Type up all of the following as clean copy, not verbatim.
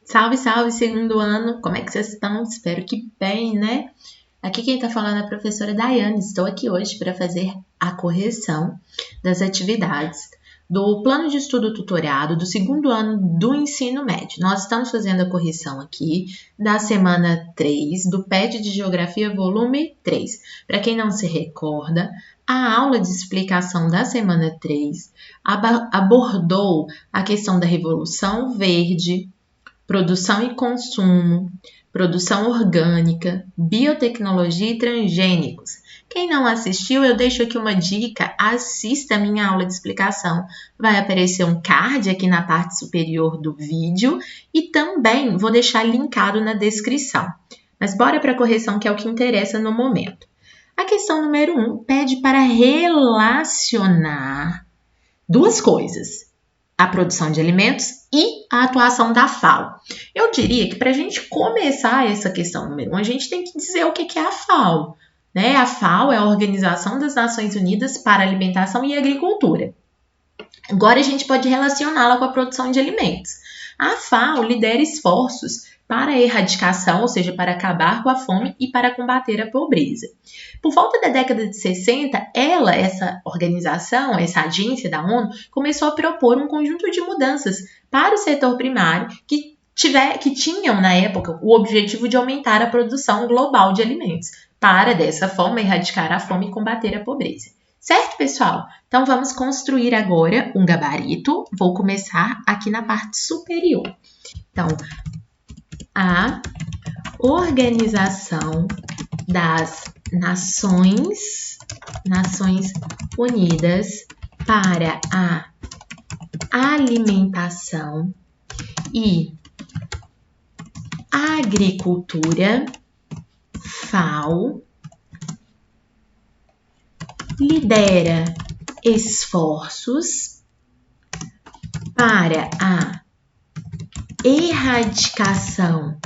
Salve, salve, segundo ano! Como é que vocês estão? Espero que bem, né? Aqui quem tá falando é a professora Daiane. Estou aqui hoje para fazer a correção das atividades do plano de estudo tutorado do segundo ano do ensino médio. Nós estamos fazendo a correção aqui da semana 3 do PET de Geografia, volume 3. Para quem não se recorda, a aula de explicação da semana 3 abordou a questão da Revolução Verde, produção e consumo, produção orgânica, biotecnologia e transgênicos. Quem não assistiu, eu deixo aqui uma dica, assista a minha aula de explicação. Vai aparecer um card aqui na parte superior do vídeo e também vou deixar linkado na descrição. Mas bora para a correção, que é o que interessa no momento. A questão número 1 pede para relacionar duas coisas: a produção de alimentos e a atuação da FAO. Eu diria que para a gente começar essa questão número 1, a gente tem que dizer o que é a FAO. Né? A FAO é a Organização das Nações Unidas para a Alimentação e Agricultura. Agora a gente pode relacioná-la com a produção de alimentos. A FAO lidera esforços para a erradicação, ou seja, para acabar com a fome e para combater a pobreza. Por volta da década de 60, essa organização, essa agência da ONU, começou a propor um conjunto de mudanças para o setor primário que tinham, na época, o objetivo de aumentar a produção global de alimentos, para, dessa forma, erradicar a fome e combater a pobreza. Certo, pessoal? Então, vamos construir agora um gabarito. Vou começar aqui na parte superior. Então, a Organização das Nações Unidas para a Alimentação e Agricultura, FAO, lidera esforços para a erradicação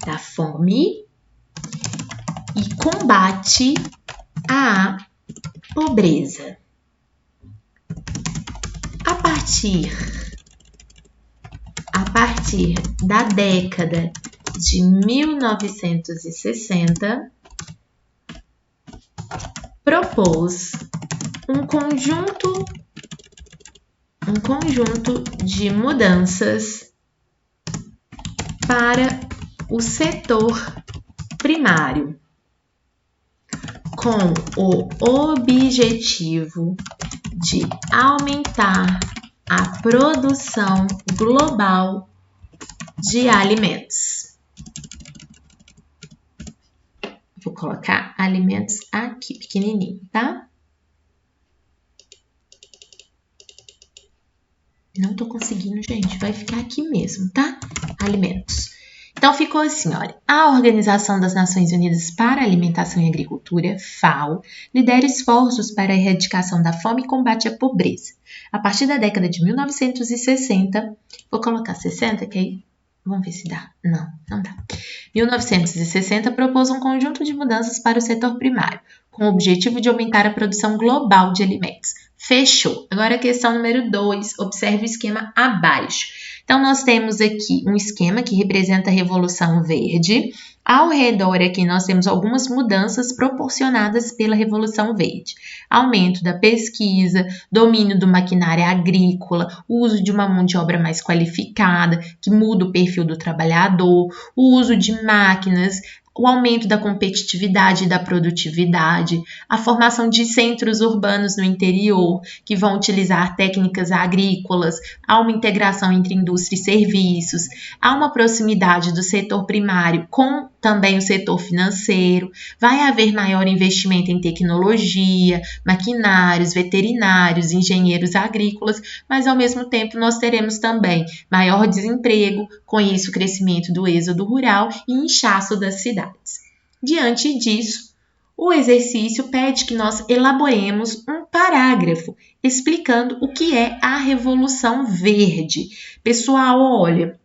da fome e combate à pobreza. A partir da década de 1960, propôs um conjunto de mudanças para o setor primário, com o objetivo de aumentar a produção global de alimentos. Vou colocar alimentos aqui, pequenininho, tá? Não tô conseguindo, gente. Vai ficar aqui mesmo, tá? Alimentos. Então, ficou assim, olha. A Organização das Nações Unidas para a Alimentação e Agricultura, FAO, lidera esforços para a erradicação da fome e combate à pobreza. A partir da década de 1960, vou colocar 60, que aí vamos ver se dá. Não dá. 1960 propôs um conjunto de mudanças para o setor primário, com o objetivo de aumentar a produção global de alimentos. Fechou. Agora a questão número 2, observe o esquema abaixo. Então, nós temos aqui um esquema que representa a Revolução Verde. Ao redor aqui nós temos algumas mudanças proporcionadas pela Revolução Verde. Aumento da pesquisa, domínio do maquinário agrícola, o uso de uma mão de obra mais qualificada, que muda o perfil do trabalhador, o uso de máquinas, o aumento da competitividade e da produtividade, a formação de centros urbanos no interior, que vão utilizar técnicas agrícolas, há uma integração entre indústria e serviços, há uma proximidade do setor primário com também o setor financeiro, vai haver maior investimento em tecnologia, maquinários, veterinários, engenheiros agrícolas, mas ao mesmo tempo nós teremos também maior desemprego, com isso o crescimento do êxodo rural e inchaço das cidades. Diante disso, o exercício pede que nós elaboremos um parágrafo explicando o que é a Revolução Verde. Pessoal, olha,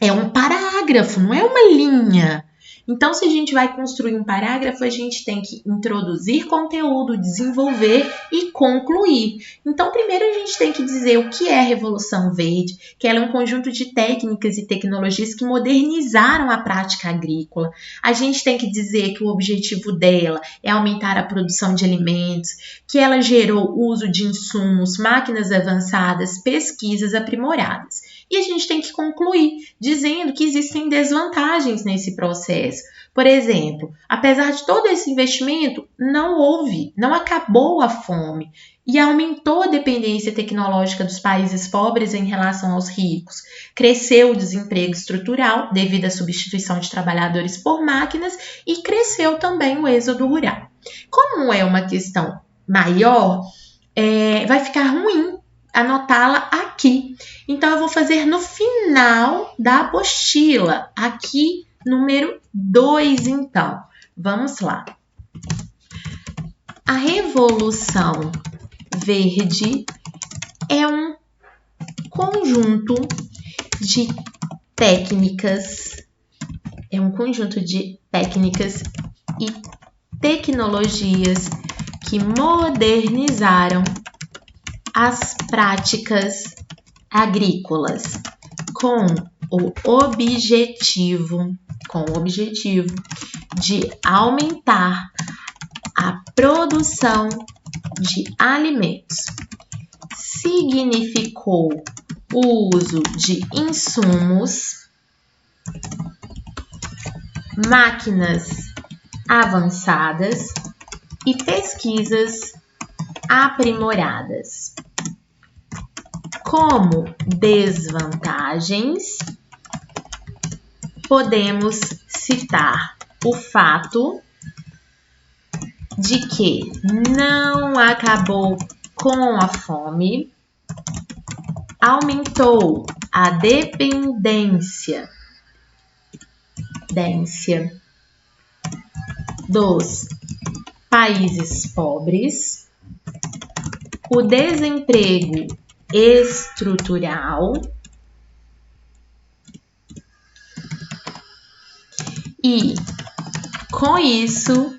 é um parágrafo, não é uma linha. Então, se a gente vai construir um parágrafo, a gente tem que introduzir conteúdo, desenvolver e concluir. Então, primeiro a gente tem que dizer o que é a Revolução Verde, que ela é um conjunto de técnicas e tecnologias que modernizaram a prática agrícola. A gente tem que dizer que o objetivo dela é aumentar a produção de alimentos, que ela gerou uso de insumos, máquinas avançadas, pesquisas aprimoradas. E a gente tem que concluir dizendo que existem desvantagens nesse processo. Por exemplo, apesar de todo esse investimento, não acabou a fome e aumentou a dependência tecnológica dos países pobres em relação aos ricos. Cresceu o desemprego estrutural devido à substituição de trabalhadores por máquinas e cresceu também o êxodo rural. Como é uma questão maior, vai ficar ruim anotá-la aqui. Então, eu vou fazer no final da apostila, aqui, número 2, então. Vamos lá. A Revolução Verde é um conjunto de técnicas, e tecnologias que modernizaram as práticas agrícolas com o objetivo de aumentar a produção de alimentos. Significou o uso de insumos, máquinas avançadas e pesquisas aprimoradas. Como desvantagens, podemos citar o fato de que não acabou com a fome, aumentou a dependência dos países pobres, o desemprego estrutural e, com isso,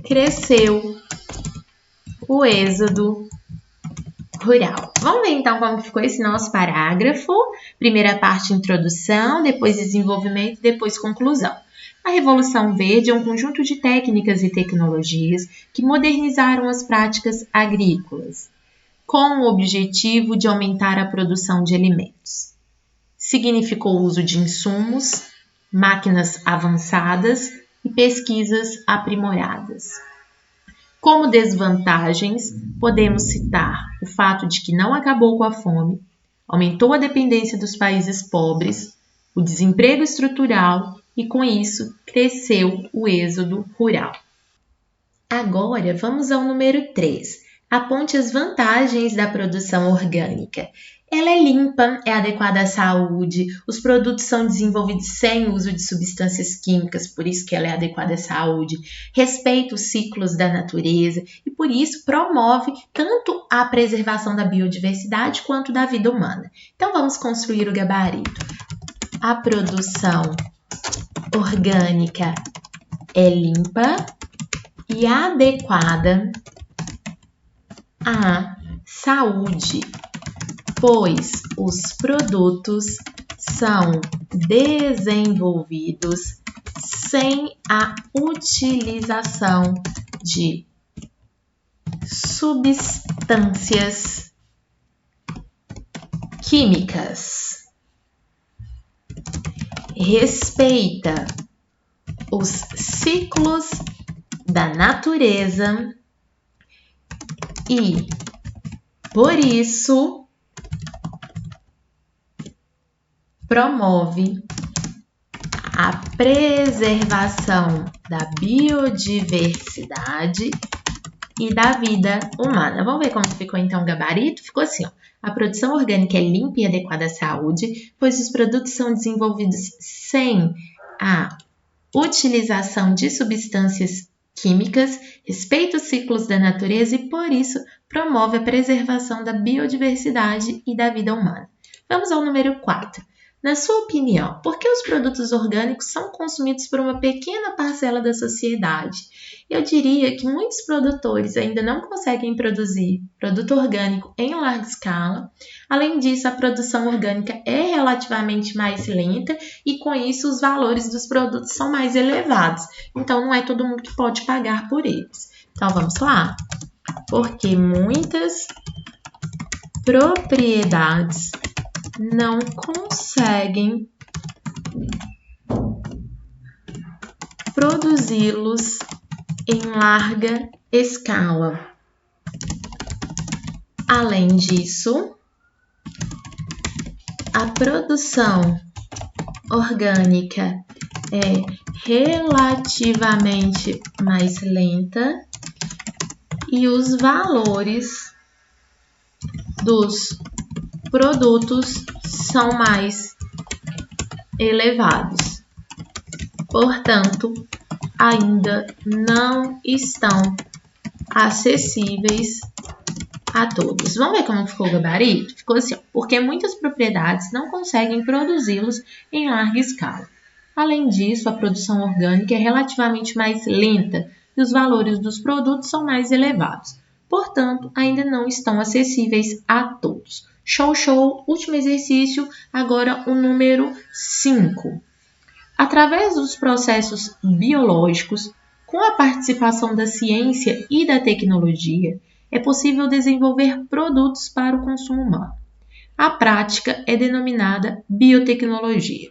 cresceu o êxodo rural. Vamos ver então como ficou esse nosso parágrafo. Primeira parte, introdução, depois desenvolvimento, depois conclusão. A Revolução Verde é um conjunto de técnicas e tecnologias que modernizaram as práticas agrícolas, com o objetivo de aumentar a produção de alimentos. Significou o uso de insumos, máquinas avançadas e pesquisas aprimoradas. Como desvantagens, podemos citar o fato de que não acabou com a fome, aumentou a dependência dos países pobres, o desemprego estrutural e, com isso, cresceu o êxodo rural. Agora, vamos ao número 3. Aponte as vantagens da produção orgânica. Ela é limpa, é adequada à saúde, os produtos são desenvolvidos sem uso de substâncias químicas, por isso que ela é adequada à saúde, respeita os ciclos da natureza e, por isso, promove tanto a preservação da biodiversidade quanto da vida humana. Então, vamos construir o gabarito. A produção orgânica é limpa e adequada à saúde, pois os produtos são desenvolvidos sem a utilização de substâncias químicas. Respeita os ciclos da natureza e, por isso, promove a preservação da biodiversidade e da vida humana. Vamos ver como ficou então o gabarito? Ficou assim, ó. A produção orgânica é limpa e adequada à saúde, pois os produtos são desenvolvidos sem a utilização de substâncias químicas, respeita os ciclos da natureza e, por isso, promove a preservação da biodiversidade e da vida humana. Vamos ao número 4. Na sua opinião, por que os produtos orgânicos são consumidos por uma pequena parcela da sociedade? Eu diria que muitos produtores ainda não conseguem produzir produto orgânico em larga escala. Além disso, a produção orgânica é relativamente mais lenta e, com isso, os valores dos produtos são mais elevados. Então, não é todo mundo que pode pagar por eles. Então, vamos lá. Porque muitas propriedades não conseguem produzi-los em larga escala. Além disso, a produção orgânica é relativamente mais lenta e os valores dos produtos são mais elevados. Portanto, ainda não estão acessíveis a todos. Vamos ver como ficou o gabarito? Ficou assim, ó, porque muitas propriedades não conseguem produzi-los em larga escala. Além disso, a produção orgânica é relativamente mais lenta e os valores dos produtos são mais elevados. Portanto, ainda não estão acessíveis a todos. Show, show! Último exercício, agora o número 5. Através dos processos biológicos, com a participação da ciência e da tecnologia, é possível desenvolver produtos para o consumo humano. A prática é denominada biotecnologia.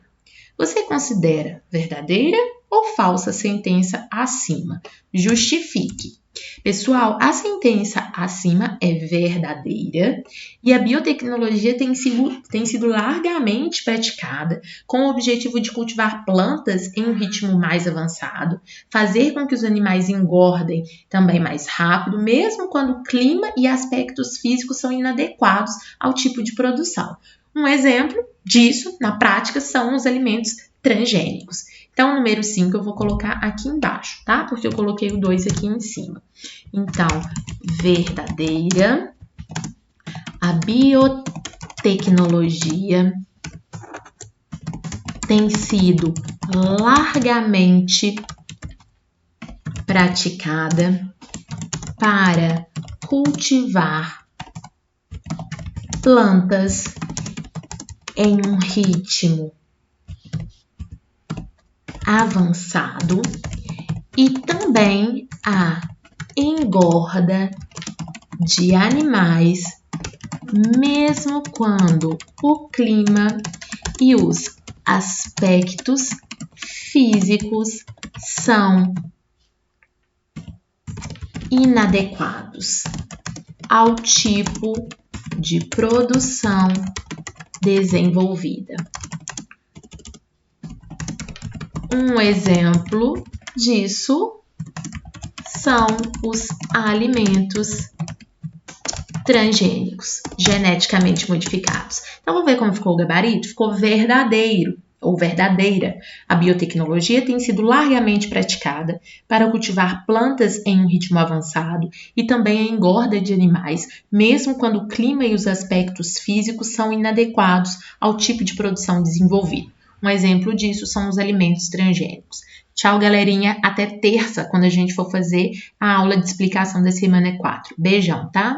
Você considera verdadeira ou falsa a sentença acima? Justifique. Pessoal, a sentença acima é verdadeira e a biotecnologia tem sido largamente praticada com o objetivo de cultivar plantas em um ritmo mais avançado, fazer com que os animais engordem também mais rápido, mesmo quando o clima e aspectos físicos são inadequados ao tipo de produção. Um exemplo disso, na prática, são os alimentos transgênicos. Então, o número 5 eu vou colocar aqui embaixo, tá? Porque eu coloquei o 2 aqui em cima. Então, verdadeira, a biotecnologia tem sido largamente praticada para cultivar plantas em um ritmo avançado e também a engorda de animais, mesmo quando o clima e os aspectos físicos são inadequados ao tipo de produção desenvolvida. Um exemplo disso são os alimentos transgênicos, geneticamente modificados. Então, vamos ver como ficou o gabarito? Ficou verdadeiro ou verdadeira. A biotecnologia tem sido largamente praticada para cultivar plantas em um ritmo avançado e também a engorda de animais, mesmo quando o clima e os aspectos físicos são inadequados ao tipo de produção desenvolvido. Um exemplo disso são os alimentos transgênicos. Tchau, galerinha. Até terça, quando a gente for fazer a aula de explicação da semana 4. Beijão, tá?